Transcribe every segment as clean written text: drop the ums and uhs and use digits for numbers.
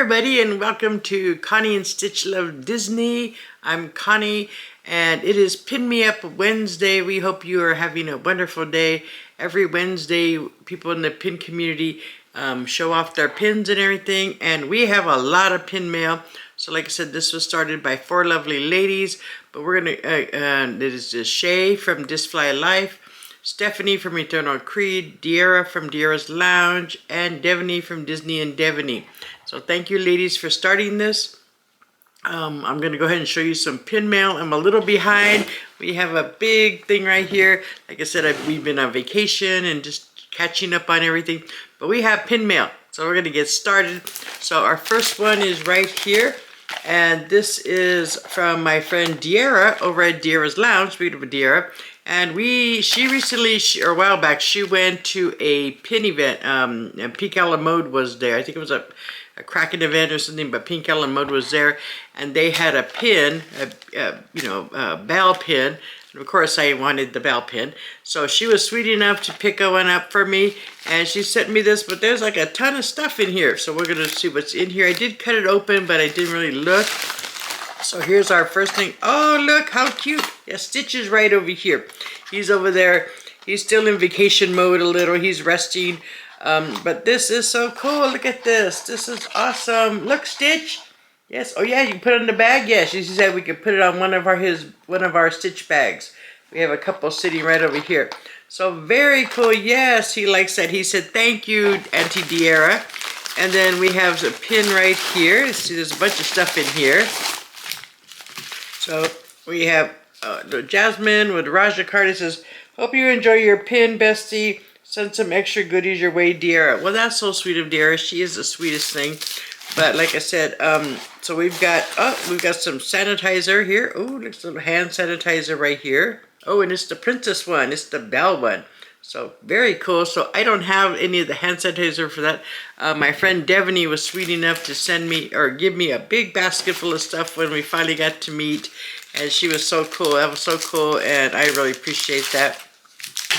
everybody, and welcome to Connie and Stitch Love Disney. I'm Connie, and it is Pin Me Up Wednesday. We hope you are having a wonderful day. Every Wednesday, people in the pin community show off their pins and everything, and we have a lot of pin mail. So like I said, this was started by 4 lovely ladies, but we're going to, this is Shay from Disfly Life, Stephanie from Eternal Creed, Deara from Deara's Lounge, and Devaney from Disney and Devaney. So thank you ladies for starting this. I'm going to go ahead and show you some pin mail. I'm a little behind. We have a big thing right here. Like I said, we've been on vacation and just catching up on everything. But we have pin mail. So we're going to get started. So our first one is right here. And this is from my friend Deara over at Deara's Lounge. Beautiful Deara. And she recently, or a while back, she went to a pin event. And Pink Ella Mode was there. I think it was a Kraken event or something, but Pink Ellen Mode was there, and they had a pin, a bell pin, and of course I wanted the bell pin, so she was sweet enough to pick one up for me, and she sent me this, but there's like a ton of stuff in here, so we're gonna see what's in here. I did cut it open, but I didn't really look. So here's our first thing. Oh, look how cute. Yeah, Stitch is right over here. He's over there. He's still in vacation mode a little. He's resting. But this is so cool. Look at this. This is awesome. Look, Stitch. Yes. Oh yeah, you can put it in the bag. Yes, she said we could put it on one of our Stitch bags. We have a couple sitting right over here. So very cool. Yes, he likes that. He said thank you, Auntie Deara. And then we have a pin right here. See, there's a bunch of stuff in here. So we have Jasmine with Raja card. It says, "Hope you enjoy your pin, bestie. Send some extra goodies your way, Deara." Well, that's so sweet of Deara. She is the sweetest thing. But like I said, so we've got some sanitizer here. Oh, looks a little hand sanitizer right here. Oh, and it's the princess one. It's the bell one. So very cool. So I don't have any of the hand sanitizer for that. My friend Devaney was sweet enough to send me or give me a big basket full of stuff when we finally got to meet. And she was so cool. That was so cool. And I really appreciate that.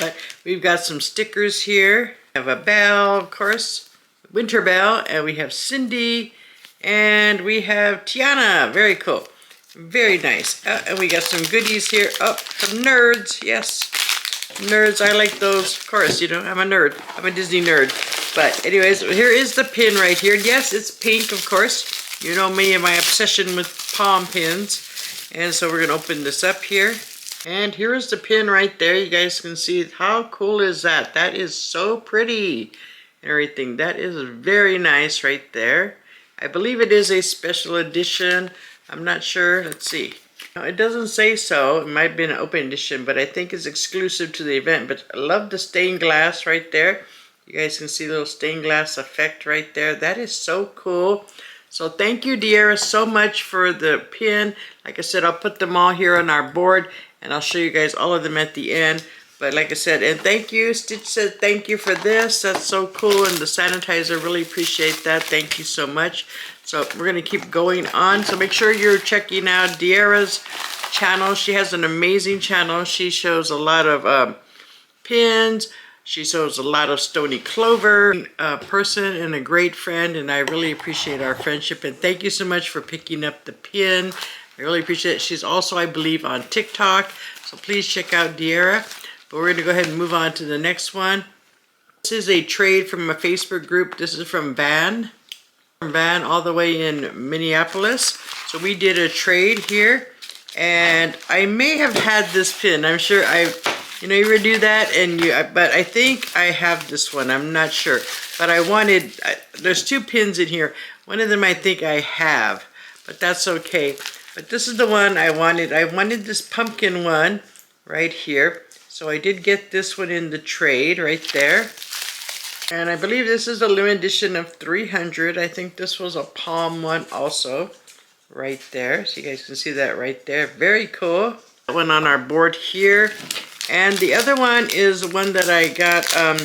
But we've got some stickers here. We have a bell, of course, Winter Bell, and we have Cindy, and we have Tiana. Very cool. Very nice. And we got some goodies here. Oh, from Nerds. Yes. Nerds, I like those. Of course, you know, I'm a nerd. I'm a Disney nerd. But anyways, here is the pin right here. Yes, it's pink, of course. You know me and my obsession with palm pins. And so we're going to open this up here. And here is the pin right there. You guys can see how cool is that? That is so pretty and everything. That is very nice right there. I believe it is a special edition. I'm not sure. Let's see. No, it doesn't say so. It might be an open edition, but I think it's exclusive to the event. But I love the stained glass right there. You guys can see the little stained glass effect right there. That is so cool. So thank you, Deara, so much for the pin. Like I said, I'll put them all here on our board, and I'll show you guys all of them at the end. But like I said, and thank you. Stitch said thank you for this. That's so cool. And the sanitizer, really appreciate that. Thank you so much. So we're going to keep going on. So make sure you're checking out Deara's channel. She has an amazing channel. She shows a lot of pins. She shows a lot of Stony Clover, a person and a great friend. And I really appreciate our friendship. And thank you so much for picking up the pin. I really appreciate it. She's also, I believe, on TikTok. So please check out Deara. But we're going to go ahead and move on to the next one. This is a trade from a Facebook group. This is from Van. From Van all the way in Minneapolis. So we did a trade here. And I may have had this pin. I'm sure you ever do that? But I think I have this one. I'm not sure. But there's 2 pins in here. One of them I think I have. But that's okay. But this is the one I wanted. I wanted this pumpkin one right here. So I did get this one in the trade right there. And I believe this is a limited edition of 300. I think this was a palm one also right there. So you guys can see that right there. Very cool. That one on our board here. And the other one is one that I got. I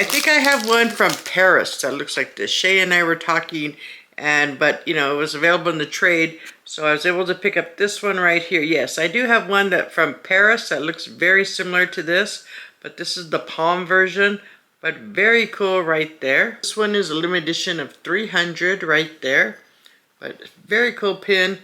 think I have one from Paris that looks like this. Shay and I were talking. But it was available in the trade, so I was able to pick up this one right here. Yes, I do have one from Paris that looks very similar to this, but this is the palm version. but very cool right there. This one is a limited edition of 300 right there, but very cool pin.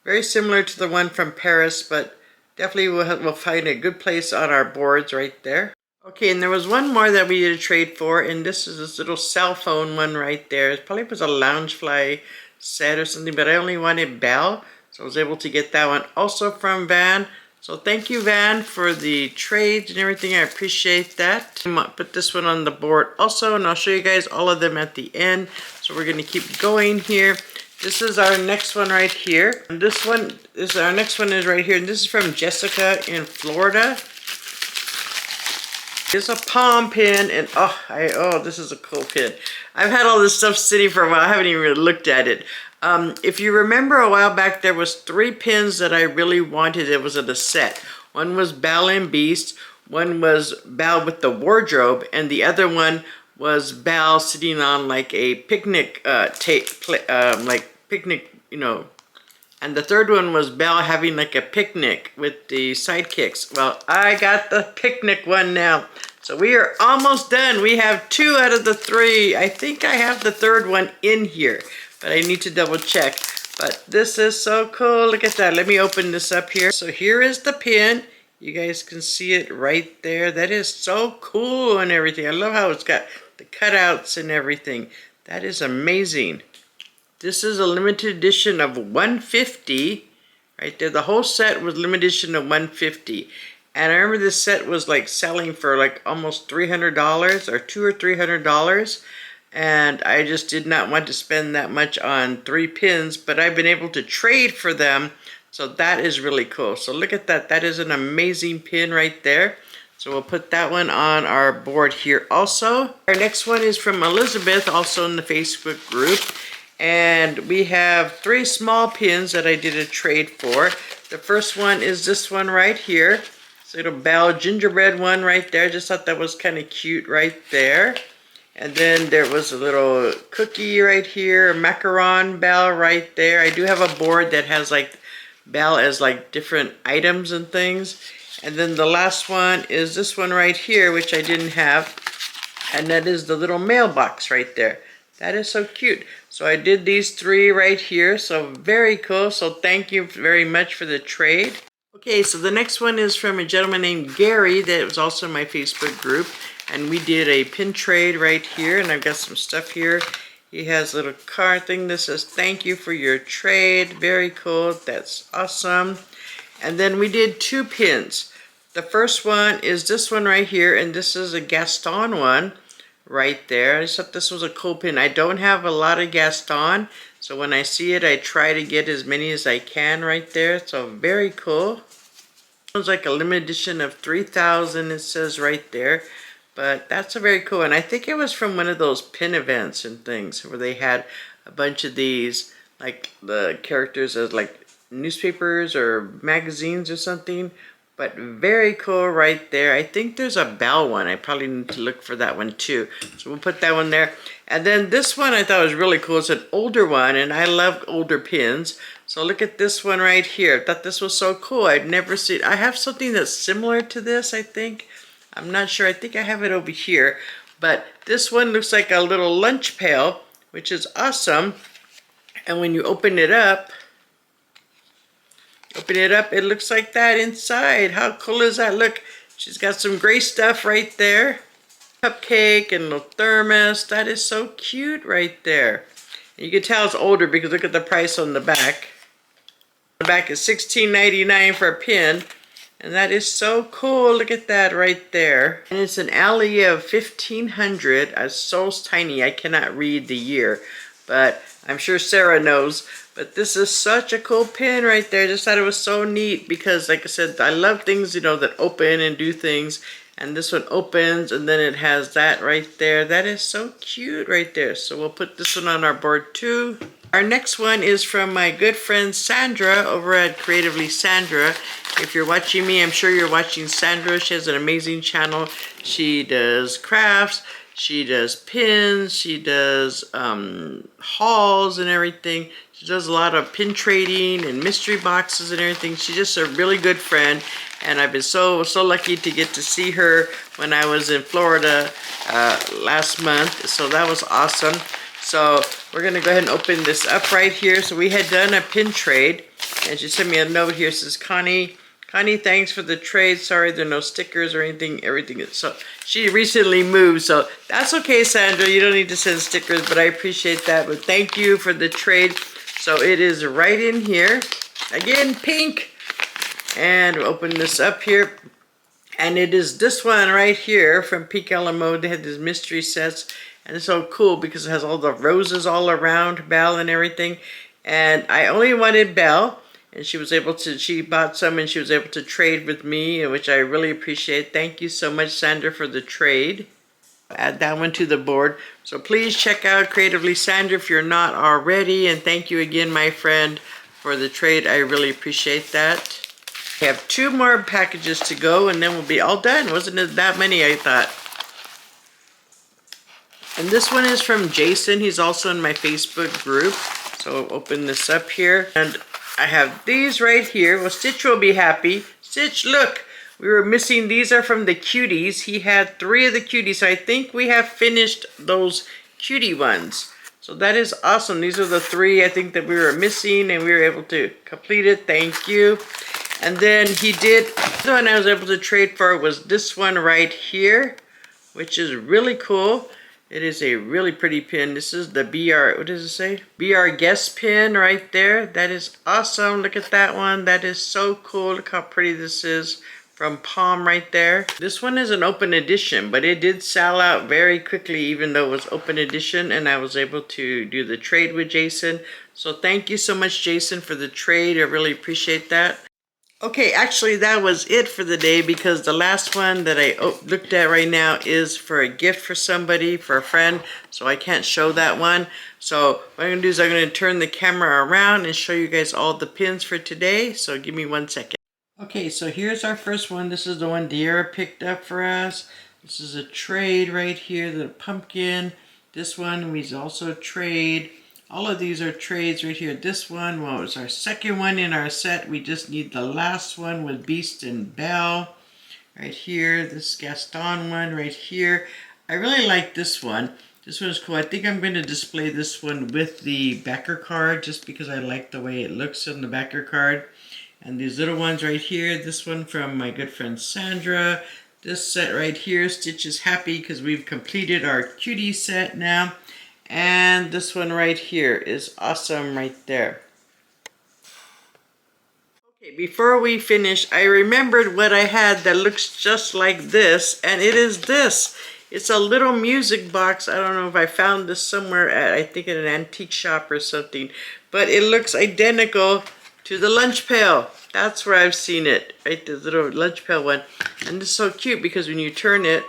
Very similar to the one from Paris, but definitely we'll find a good place on our boards right there. Okay, and there was one more that we did a trade for, and this is this little cell phone one right there. It probably was a Loungefly set or something, but I only wanted Bell, so I was able to get that one also from Van. So thank you, Van, for the trades and everything. I appreciate that. I'm gonna put this one on the board also, and I'll show you guys all of them at the end. So we're gonna keep going here. This is our next one right here. And this one is our next one is right here, and this is from Jessica in Florida. It's a palm pin, and oh, this is a cool pin. I've had all this stuff sitting for a while. I haven't even really looked at it. If you remember a while back, there was 3 pins that I really wanted. It was in a set. One was Belle and Beast, one was Belle with the wardrobe, and the other one was Belle sitting on like a picnic picnic, you know. And the third one was Belle having like a picnic with the sidekicks. Well, I got the picnic one now. So we are almost done. We have 2 out of the 3. I think I have the third one in here, but I need to double check. But this is so cool. Look at that. Let me open this up here. So here is the pin. You guys can see it right there. That is so cool and everything. I love how it's got the cutouts and everything. That is amazing. This is a limited edition of 150. Right there. The whole set was limited edition of 150. And I remember this set was like selling for like almost $300 or $200 or $300. And I just did not want to spend that much on 3 pins, but I've been able to trade for them. So that is really cool. So look at that. That is an amazing pin right there. So we'll put that one on our board here also. Our next one is from Elizabeth, also in the Facebook group. And we have 3 small pins that I did a trade for. The first one is this one right here. It's a little Belle gingerbread one right there. Just thought that was kind of cute right there. And then there was a little cookie right here, a macaron Belle right there. I do have a board that has like Belle as like different items and things. And then the last one is this one right here, which I didn't have. And that is the little mailbox right there. That is so cute. So I did these 3 right here. So very cool. So thank you very much for the trade. Okay, so the next one is from a gentleman named Gary that was also in my Facebook group. And we did a pin trade right here. And I've got some stuff here. He has a little card thing that says, thank you for your trade. Very cool. That's awesome. And then we did 2 pins. The first one is this one right here. And this is a Gaston one right there. I just thought this was a cool pin. I don't have a lot of Gaston. So when I see it, I try to get as many as I can right there. So very cool. It's like a limited edition of 3,000. It says right there. But that's a very cool, and I think it was from one of those pin events and things where they had a bunch of these, like the characters as like newspapers or magazines or something. But very cool right there. I think there's a Belle one. I probably need to look for that one too. So we'll put that one there. And then this one I thought was really cool. It's an older one, and I love older pins. So look at this one right here. I thought this was so cool. I'd never seen. I have something that's similar to this, I think. I'm not sure. I think I have it over here. But this one looks like a little lunch pail, which is awesome. And when you open it up, it looks like that inside. How cool is that? Look, she's got some gray stuff right there. Cupcake and little thermos. That is so cute right there. And you can tell it's older because look at the price on the back. The back is $16.99 for a pin. And that is so cool. Look at that right there. And it's an alley of 1500. It's so tiny I cannot read the year. But I'm sure Sarah knows. But this is such a cool pin right there. I just thought it was so neat because, like I said, I love things, you know, that open and do things. And this one opens and then it has that right there. That is so cute right there. So we'll put this one on our board too. Our next one is from my good friend Sandra over at Creatively Sandra. If you're watching me, I'm sure you're watching Sandra. She has an amazing channel. She does crafts. She does pins, she does hauls and everything. She does a lot of pin trading and mystery boxes and everything. She's just a really good friend, and I've been so lucky to get to see her when I was in Florida last month. So that was awesome. So we're gonna go ahead and open this up right here. So we had done a pin trade, and she sent me a note here. It says, Connie, thanks for the trade. Sorry there are no stickers or anything. Everything is so. She recently moved, so that's okay, Sandra. You don't need to send stickers, but I appreciate that. But thank you for the trade. So it is right in here. Again, pink. And we'll open this up here. And it is this one right here from Pink Alamo. They had these mystery sets. And it's so cool because it has all the roses all around Belle and everything. And I only wanted Belle. And she was able to, she bought some and she was able to trade with me, which I really appreciate. Thank you so much, Sandra, for the trade. Add that one to the board. So please check out Creatively Sandra if you're not already. And thank you again, my friend, for the trade. I really appreciate that. We have 2 more packages to go and then we'll be all done. Wasn't it that many, I thought. And this one is from Jason. He's also in my Facebook group. So I'll open this up here. And I have these right here. Well, Stitch will be happy. Stitch, look. We were missing, these are from the cuties. He had 3 of the cuties. So I think we have finished those cutie ones. So that is awesome. These are the 3 I think that we were missing and we were able to complete it. Thank you. And then he did, the one I was able to trade for was this one right here, which is really cool. It is a really pretty pin. This is the BR, what does it say? BR Guest pin right there. That is awesome. Look at that one. That is so cool. Look how pretty this is from Palm right there. This one is an open edition, but it did sell out very quickly even though it was open edition, and I was able to do the trade with Jason. So thank you so much, Jason, for the trade. I really appreciate that. Okay, actually that was it for the day because the last one that I looked at right now is for a gift for somebody, for a friend, so I can't show that one. So what I'm going to do is I'm going to turn the camera around and show you guys all the pins for today, so give me 1 second. Okay, so here's our first one. This is the one De'Ara picked up for us. This is a trade right here, the pumpkin. This one we also trade. All of these are trades right here. This one, well, it's our second one in our set. We just need the last one with Beast and Belle. Right here, this Gaston one right here. I really like this one. This one is cool. I think I'm going to display this one with the backer card just because I like the way it looks on the backer card. And these little ones right here, this one from my good friend Sandra. This set right here, Stitch is happy because we've completed our cutie set now. And this one right here is awesome right there. Okay, before we finish, I remembered what I had that looks just like this, and it is this. It's a little music box. I don't know if I found this somewhere at, I think at an antique shop or something, but it looks identical to the lunch pail. That's where I've seen it, right? The little lunch pail one. And it's so cute because when you turn it,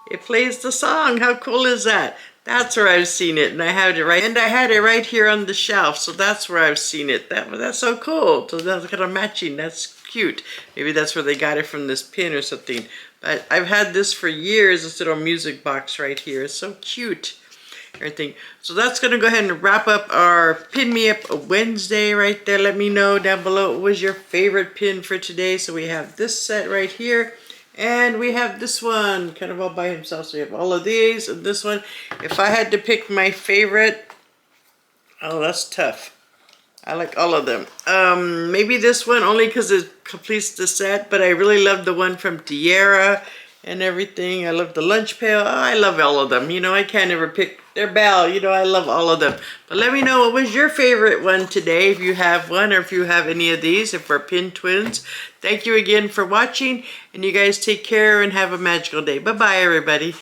it plays the song. How cool is that? That's where I've seen it, and I had it right. And I had it right here on the shelf, so that's where I've seen it. That's so cool. So that's kind of matching. That's cute. Maybe that's where they got it from this pin or something. But I've had this for years. This little music box right here. It's so cute. Everything. So that's gonna go ahead and wrap up our Pin Me Up Wednesday right there. Let me know down below what was your favorite pin for today. So we have this set right here. And we have this one kind of all by himself. So we have all of these and this one. If I had to pick my favorite, oh, that's tough. I like all of them. Maybe this one only because it completes the set, but I really love the one from De'Ara and everything. I love the lunch pail. Oh, I love all of them. You know, I can't ever pick their Belle. You know, I love all of them. But let me know what was your favorite one today, if you have one or if you have any of these, if we're pin twins. Thank you again for watching, and you guys take care and have a magical day. Bye-bye, everybody.